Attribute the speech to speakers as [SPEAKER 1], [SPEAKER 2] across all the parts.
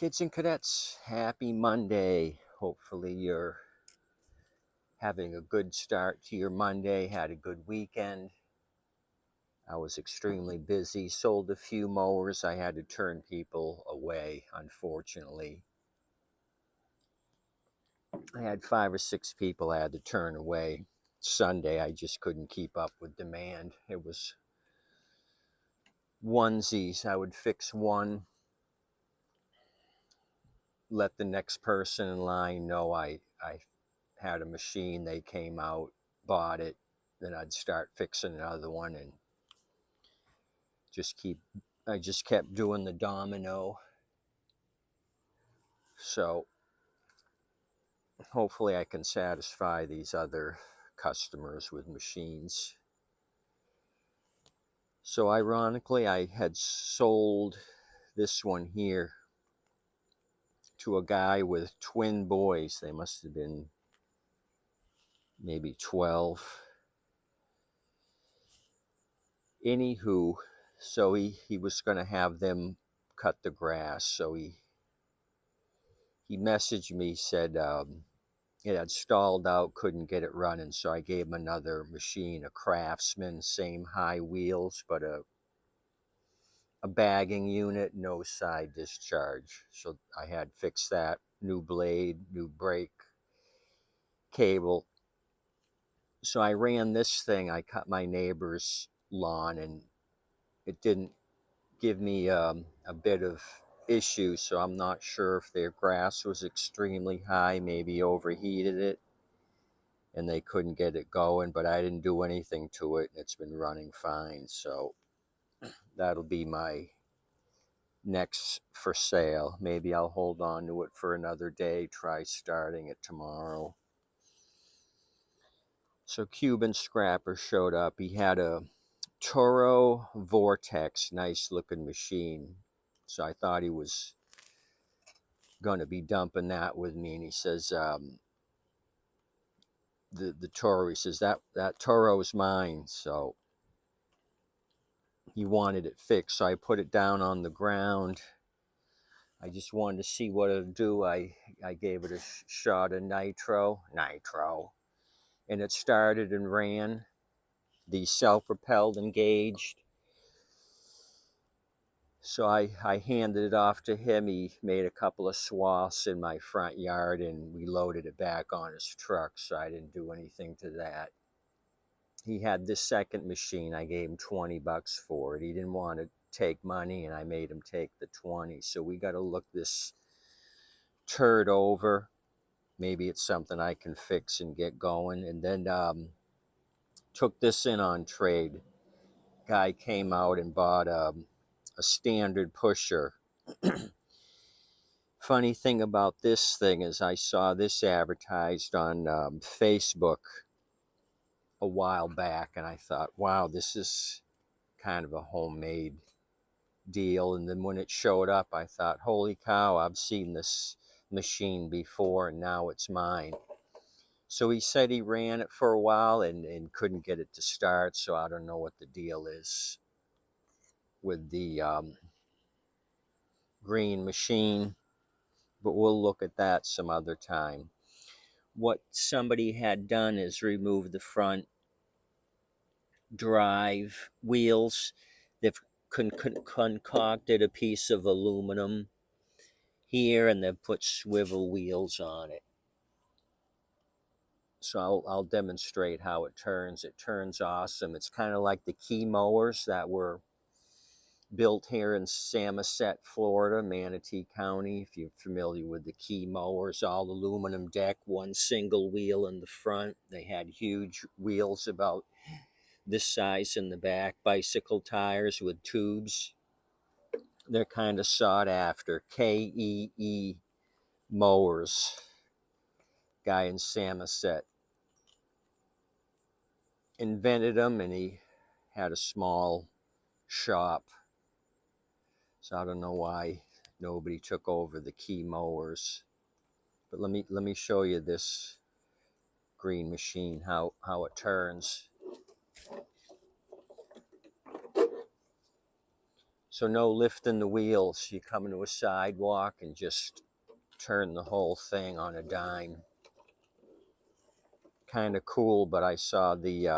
[SPEAKER 1] Kids and cadets, happy Monday. Hopefully you're having a good start to your Monday, had a good weekend. I was extremely busy, sold a few mowers. I had to turn people away, unfortunately. I had 5 or 6 people I had to turn away. Sunday, I just couldn't keep up with demand. It was onesies. I would fix one, let the next person in line know I had a machine. They came out, bought it, then I'd start fixing another one and I just kept doing the domino. So hopefully I can satisfy these other customers with machines. So ironically, I had sold this one here to a guy with twin boys. They must have been maybe 12. Anywho, so he was going to have them cut the grass. So he messaged me, said it had stalled out, couldn't get it running. So I gave him another machine, a Craftsman, same high wheels, but a bagging unit, no side discharge. So I had fixed that, new blade, new brake cable. So I ran this thing. I cut my neighbor's lawn, and it didn't give me a bit of issue. So I'm not sure if their grass was extremely high, maybe overheated it, and they couldn't get it going, but I didn't do anything to it. It's been running fine. So that'll be my next for sale. Maybe I'll hold on to it for another day, try starting it tomorrow. So Cuban Scrapper showed up. He had a Toro Vortex, nice looking machine. So I thought he was going to be dumping that with me. And he says, the Toro, he says, that Toro's mine. So he wanted it fixed. So I put it down on the ground. I just wanted to see what it'd do. I gave it a shot of nitro, and it started and ran. The self-propelled engaged. So I handed it off to him. He made a couple of swaths in my front yard, and we loaded it back on his truck, so I didn't do anything to that. He had this second machine. I gave him $20 for it. He didn't want to take money, and I made him take the 20. So we got to look this turd over. Maybe it's something I can fix and get going. And then took this in on trade. Guy came out and bought a standard pusher. Funny thing about this thing is I saw this advertised on Facebook a while back, and I thought, wow, this is kind of a homemade deal. And then when it showed up, I thought, holy cow, I've seen this machine before, and now it's mine. So he said he ran it for a while and couldn't get it to start, so I don't know what the deal is with the green machine, but we'll look at that some other time. What somebody had done is remove the front drive wheels. They've concocted a piece of aluminum here, and they've put swivel wheels on it. So I'll demonstrate how it turns. It turns awesome. It's kind of like the key mowers that were built here in Samoset, Florida, Manatee County. If you're familiar with the key mowers, all aluminum deck, one single wheel in the front. They had huge wheels about this size in the back, bicycle tires with tubes. They're kind of sought after. KEE mowers. Guy in Samoset invented them, and he had a small shop. So I don't know why nobody took over the key mowers. But let me show you this green machine, how it turns. So no lifting the wheels. You come into a sidewalk and just turn the whole thing on a dime. Kind of cool, but I saw the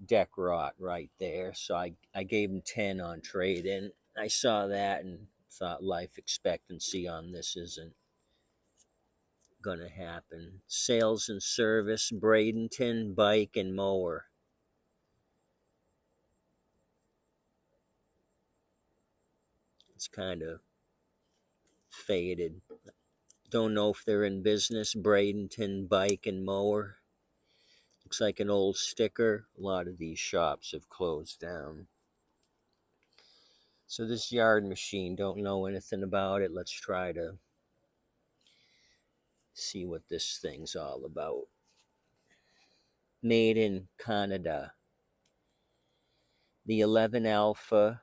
[SPEAKER 1] deck rot right there, so I gave him 10 on trade-in. I saw that and thought life expectancy on this isn't gonna happen. Sales and service, Bradenton bike and mower. It's kind of faded. Don't know if they're in business. Bradenton bike and mower. Looks like an old sticker. A lot of these shops have closed down. So this yard machine, don't know anything about it. Let's try to see what this thing's all about. Made in Canada. The 11 Alpha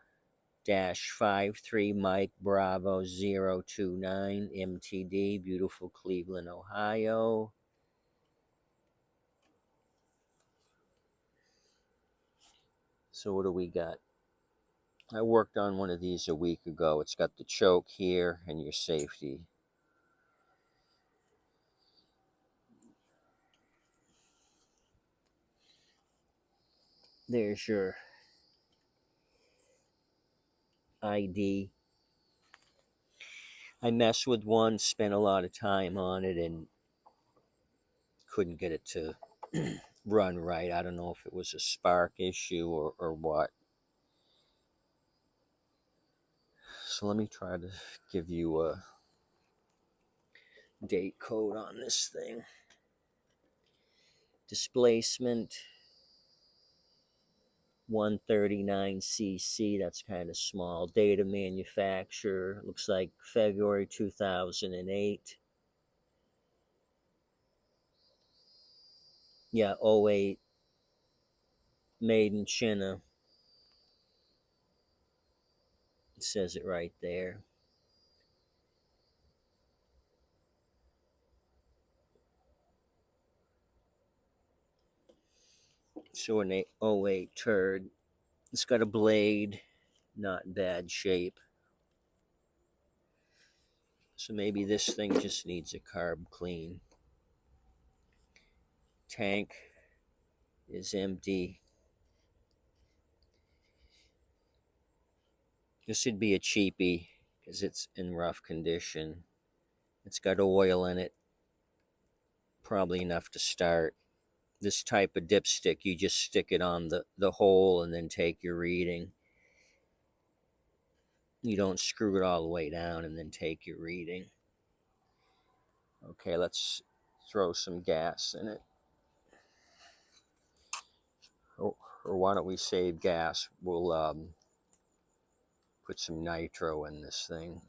[SPEAKER 1] dash 53 Mike Bravo 029 MTD, beautiful Cleveland, Ohio. So what do we got? I worked on one of these a week ago. It's got the choke here and your safety. There's your ID. I messed with one, spent a lot of time on it, and couldn't get it to run right. I don't know if it was a spark issue or what. So let me try to give you a date code on this thing. Displacement 139cc, that's kind of small. Date of manufacture, looks like February 2008. Yeah, '08. Made in China. It says it right there. So an '08 turd. It's got a blade, not in bad shape. So maybe this thing just needs a carb clean. Tank is empty. This would be a cheapie because it's in rough condition. It's got oil in it, probably enough to start. This type of dipstick, you just stick it on the hole and then take your reading. You don't screw it all the way down and then take your reading. Okay, let's throw some gas in it. Or why don't we save gas? We'll put some nitro in this thing.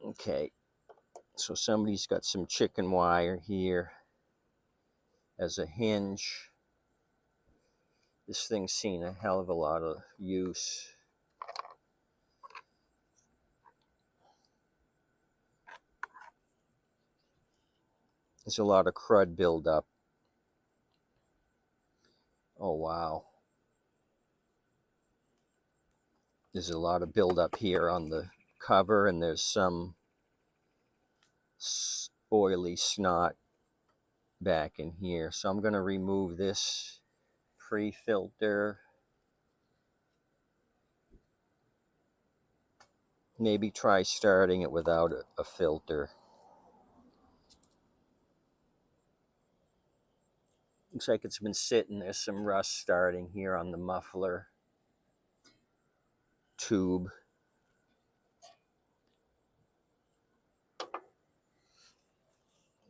[SPEAKER 1] Okay, so somebody's got some chicken wire here as a hinge. This thing's seen a hell of a lot of use. There's a lot of crud buildup. Oh, wow. There's a lot of buildup here on the cover, and there's some oily snot back in here. So I'm going to remove this pre-filter. Maybe try starting it without a filter. Looks like it's been sitting. There's some rust starting here on the muffler tube.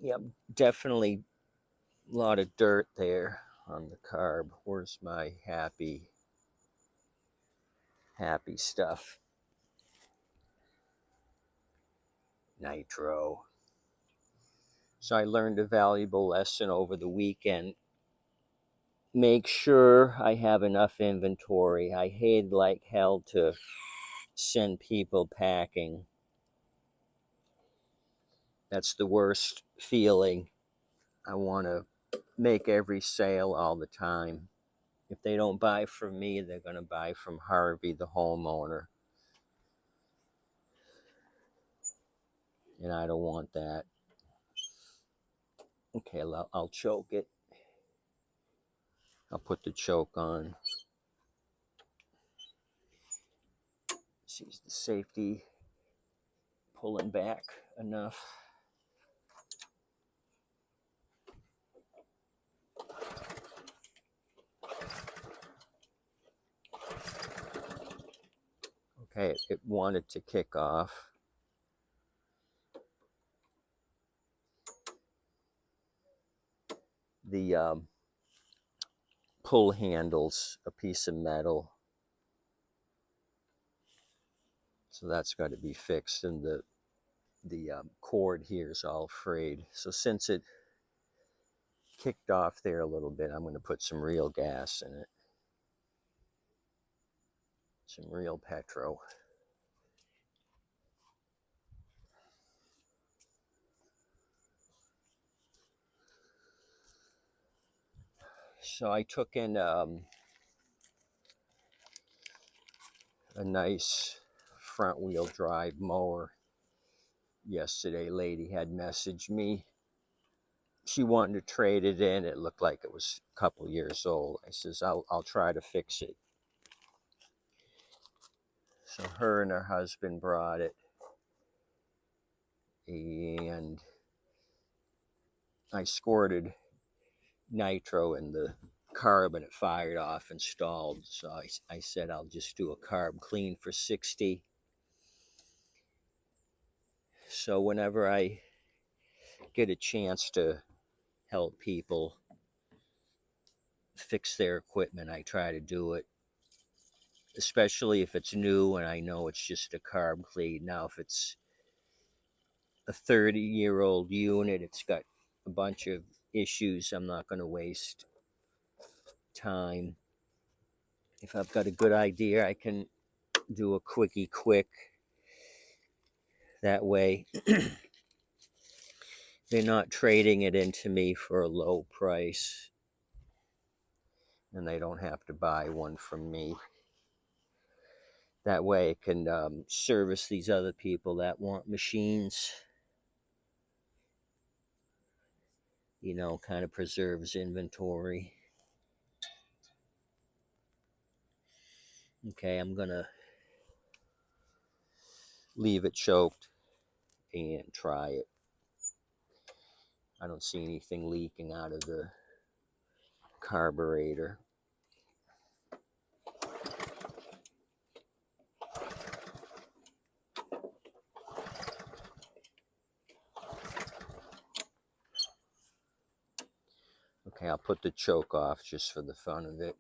[SPEAKER 1] Yep, definitely a lot of dirt there on the carb. Where's my happy stuff? Nitro. So I learned a valuable lesson over the weekend. Make sure I have enough inventory. I hate like hell to send people packing. That's the worst feeling. I want to make every sale all the time. If they don't buy from me, they're going to buy from Harvey, the homeowner. And I don't want that. Okay, I'll choke it. I'll put the choke on. See the safety pulling back enough. Okay, it wanted to kick off. The pull handle's a piece of metal, so that's got to be fixed, and the cord here is all frayed. So since it kicked off there a little bit, I'm going to put some real gas in it, some real petrol. So I took in a nice front wheel drive mower yesterday. Lady had messaged me. She wanted to trade it in. It looked like it was a couple years old. I says, I'll try to fix it. So her and her husband brought it, and I squirted nitro in the carb and it fired off and stalled. So I said, I'll just do a carb clean for 60. So whenever I get a chance to help people fix their equipment, I try to do it, especially if it's new and I know it's just a carb clean. Now, if it's a 30-year-old unit, it's got a bunch of issues, I'm not going to waste time. If I've got a good idea, I can do a quickie quick. That way they're not trading it into me for a low price, and they don't have to buy one from me. That way it can service these other people that want machines. You know, kind of preserves inventory. Okay, I'm gonna leave it choked and try it. I don't see anything leaking out of the carburetor. Okay, I'll put the choke off just for the fun of it.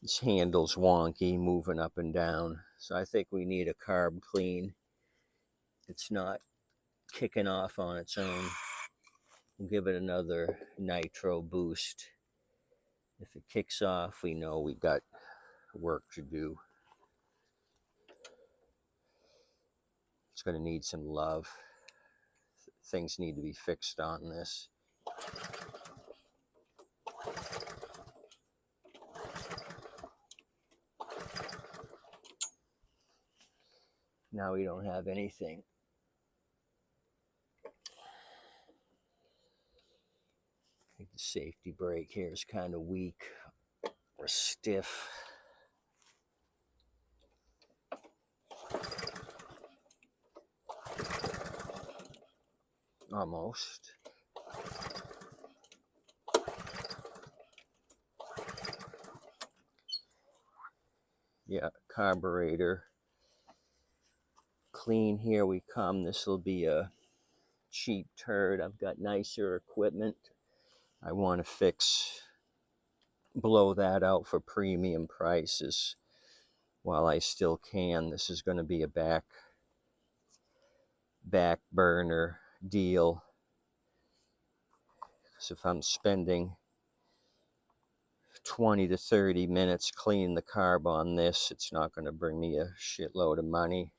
[SPEAKER 1] This handle's wonky, moving up and down, so I think we need a carb clean. It's not kicking off on its own. We'll give it another nitro boost. If it kicks off, we know we got work to do. It's going to need some love. Things need to be fixed on this. Now we don't have anything. I think the safety brake here is kind of weak or stiff. Almost. Yeah, carburetor clean. Here we come. This will be a cheap turd. I've got nicer equipment. I want to blow that out for premium prices while I still can. This is going to be a back burner deal. Because if I'm spending 20 to 30 minutes cleaning the carb on this, it's not going to bring me a shitload of money.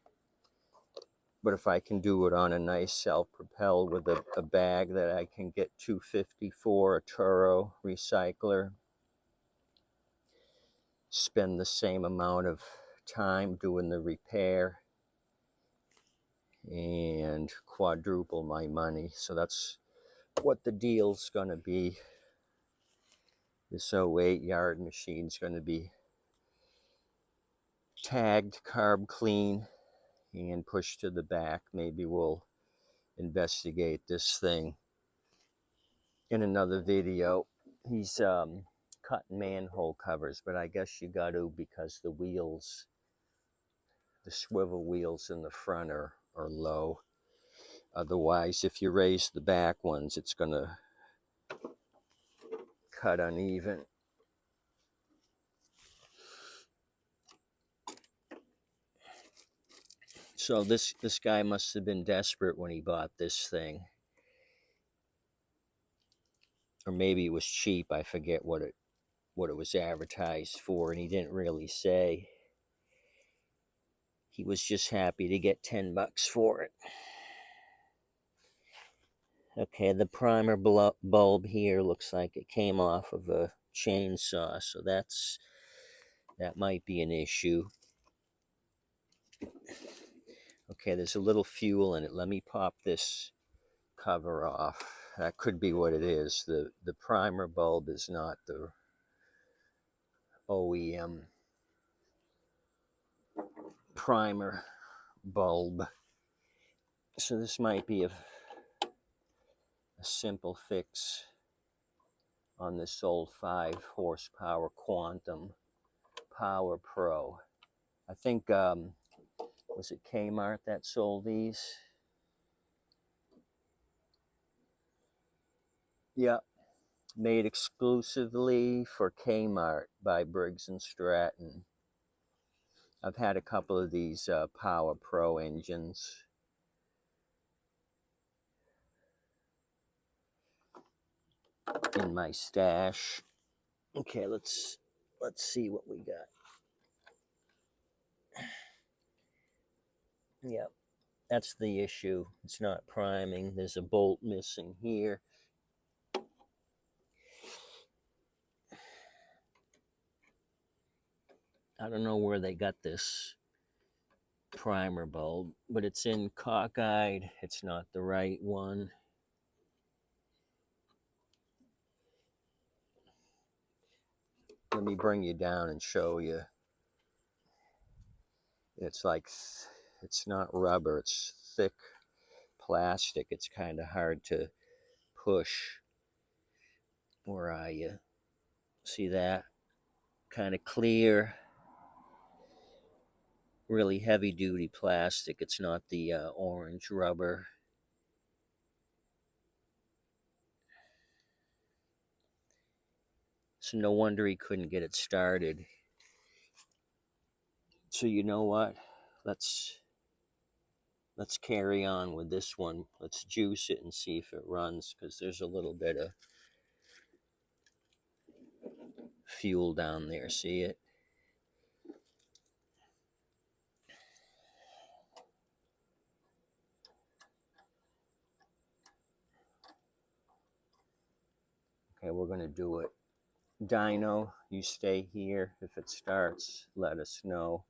[SPEAKER 1] But if I can do it on a nice self-propelled with a bag that I can get $2.50 for, a Turo recycler, spend the same amount of time doing the repair and quadruple my money. So that's what the deal's going to be. This 08 yard machine's going to be tagged carb clean and pushed to the back. Maybe we'll investigate this thing in another video. He's cutting manhole covers, but I guess you got to, because the wheels, the swivel wheels in the front are low. Otherwise, if you raise the back ones, it's going to cut uneven. So this guy must have been desperate when he bought this thing. Or maybe it was cheap. I forget what it was advertised for, and he didn't really say. He was just happy to get $10 for it. Okay, the primer bulb here looks like it came off of a chainsaw, so that might be an issue. Okay, there's a little fuel in it. Let me pop this cover off. That could be what it is. The primer bulb is not the OEM primer bulb. So this might be a simple fix on this old 5 horsepower Quantum Power Pro. I think, was it K-Mart that sold these? Yep, made exclusively for K-Mart by Briggs & Stratton. I've had a couple of these Power Pro engines. In my stash. Okay, let's see what we got. Yep, that's the issue. It's not priming. There's a bolt missing here. I don't know where they got this primer bulb, but it's in cockeyed. It's not the right one. Let me bring you down and show you. It's like, it's not rubber, it's thick plastic. It's kind of hard to push. Where are you? See that? Kind of clear, really heavy duty plastic. It's not the orange rubber. So no wonder he couldn't get it started. So you know what? Let's carry on with this one. Let's juice it and see if it runs, because there's a little bit of fuel down there. See it? Okay, we're going to do it. Dyno, you stay here. If it starts, let us know.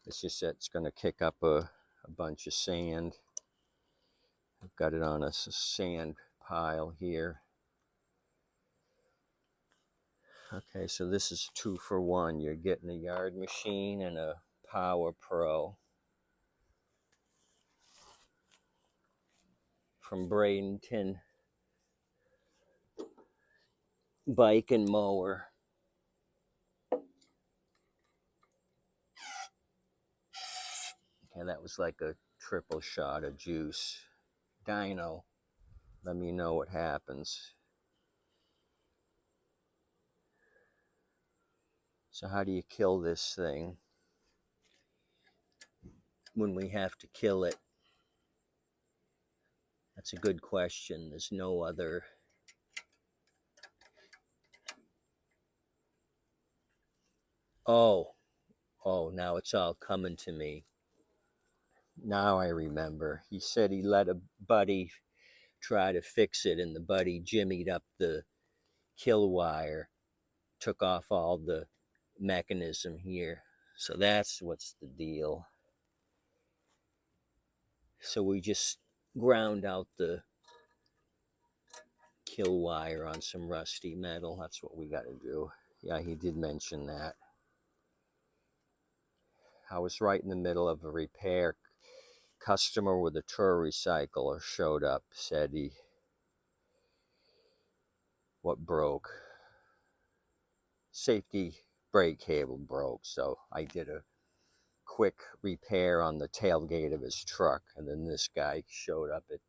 [SPEAKER 1] It's just that it's going to kick up a bunch of sand. I've got it on a sand pile here. Okay, so this is 2 for 1. You're getting a yard machine and a Power Pro from Bradenton Bike and Mower. Okay, that was like a triple shot of juice. Dyno, let me know what happens. So how do you kill this thing when we have to kill it? That's a good question. There's no other. Oh, Oh, now it's all coming to me. Now I remember. He said he let a buddy try to fix it, and the buddy jimmied up the kill wire, took off all the mechanism here. So that's what's the deal. So we just ground out the kill wire on some rusty metal. That's what we got to do. Yeah, he did mention that. I was right in the middle of a repair. Customer with a tour recycler showed up, said what broke? Safety brake cable broke, so I did a quick repair on the tailgate of his truck, and then this guy showed up at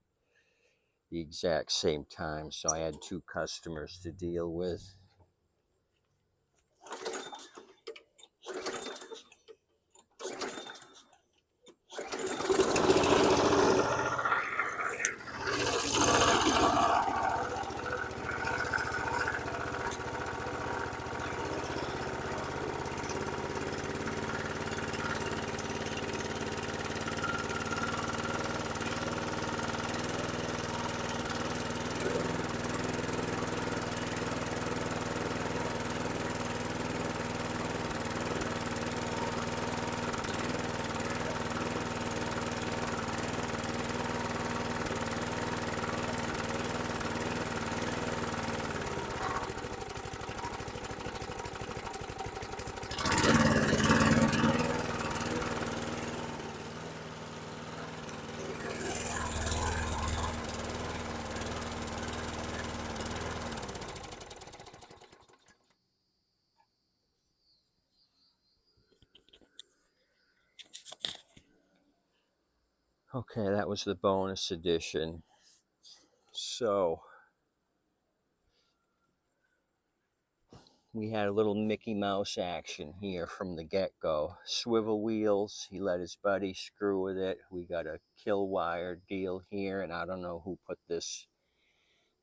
[SPEAKER 1] the exact same time, so I had two customers to deal with. Okay, that was the bonus edition. So we had a little Mickey Mouse action here from the get-go. Swivel wheels, he let his buddy screw with it. We got a kill wire deal here, and I don't know who put this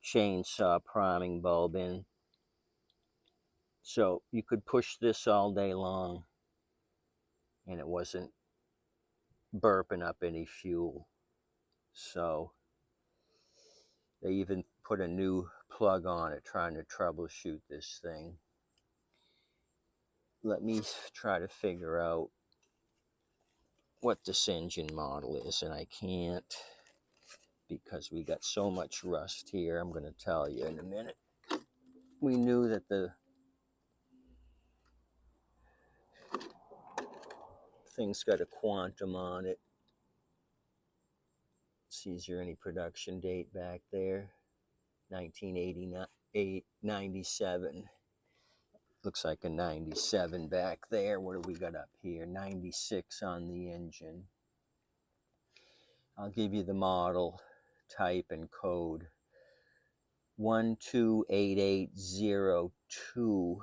[SPEAKER 1] chainsaw priming bulb in. So you could push this all day long, and it wasn't burping up any fuel. So they even put a new plug on it trying to troubleshoot this thing. Let me try to figure out what this engine model is, and I can't because we got so much rust here. I'm going to tell you in a minute. We knew that the thing's got a quantum on it. Let's see, is there any production date back there? 1988, 97. Looks like a 97 back there. What do we got up here? 96 on the engine. I'll give you the model, type, and code. 128802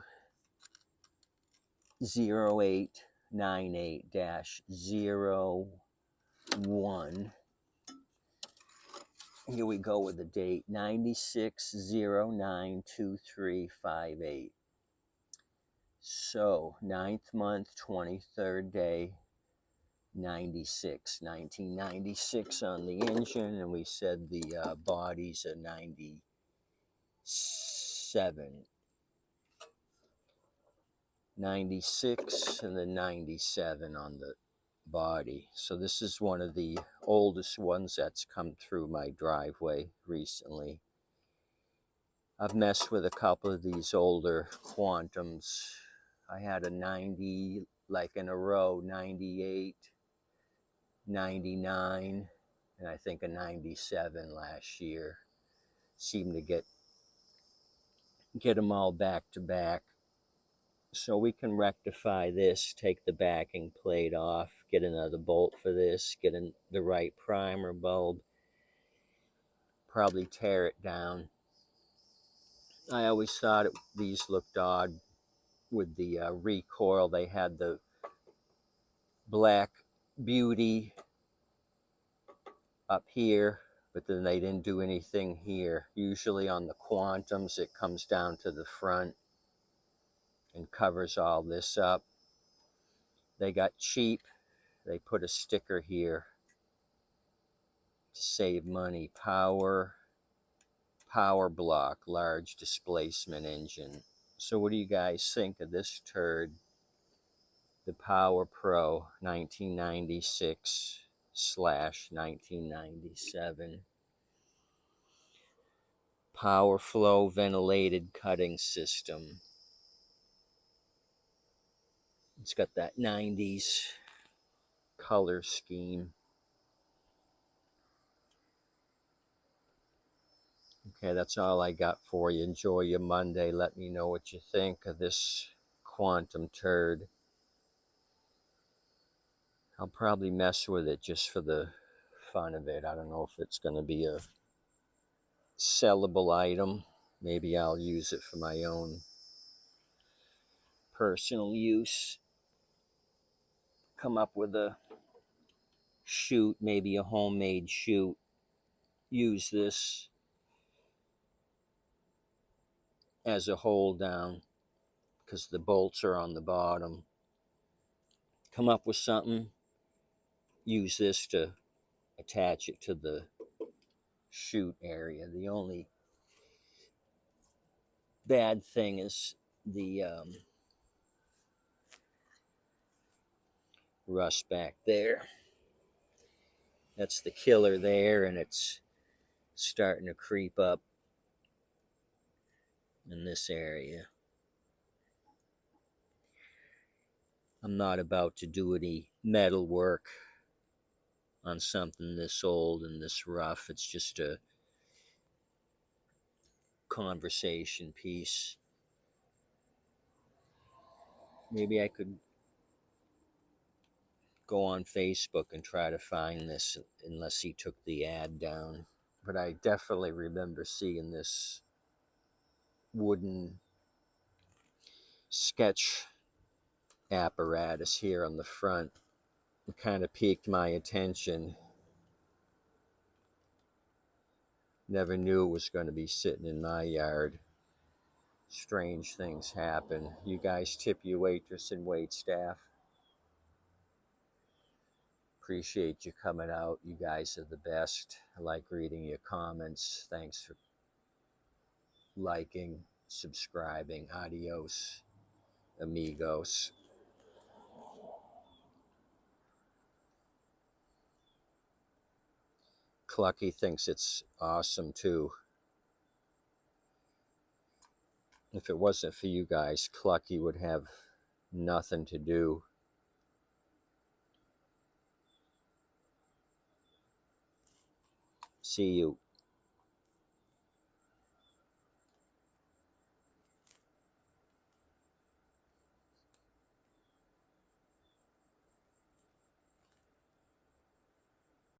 [SPEAKER 1] 0898-01. Here we go with the date, 96092358. So 9th month, 23rd day, 1996 on the engine, and we said the body's a 97. 96 and then 97 on the body. So this is one of the oldest ones that's come through my driveway recently. I've messed with a couple of these older Quantums. I had a 90 like in a row, 98, 99, and I think a 97 last year. Seemed to get them all back to back. So we can rectify this, take the backing plate off, get another bolt for this, get the right primer bulb, probably tear it down. I always thought these looked odd with the recoil. They had the black beauty up here, but then they didn't do anything here. Usually on the Quantums, it comes down to the front and covers all this up. They got cheap. They put a sticker here to save money. Power block, large displacement engine. So what do you guys think of this turd? The Power Pro 1996/1997. Power flow ventilated cutting system. It's got that 90s color scheme. Okay, that's all I got for you. Enjoy your Monday. Let me know what you think of this quantum turd. I'll probably mess with it just for the fun of it. I don't know if it's going to be a sellable item. Maybe I'll use it for my own personal use. Come up with a chute, maybe a homemade chute. Use this as a hold down because the bolts are on the bottom. Come up with something. Use this to attach it to the chute area. The only bad thing is the rust back there. That's the killer there, and it's starting to creep up in this area. I'm not about to do any metal work on something this old and this rough. It's just a conversation piece. Maybe I could go on Facebook and try to find this, unless he took the ad down. But I definitely remember seeing this wooden sketch apparatus here on the front. It kind of piqued my attention. Never knew it was going to be sitting in my yard. Strange things happen. You guys tip your waitress and wait staff. Appreciate you coming out. You guys are the best. I like reading your comments. Thanks for liking, subscribing. Adios, amigos. Clucky thinks it's awesome too. If it wasn't for you guys, Clucky would have nothing to do. See you.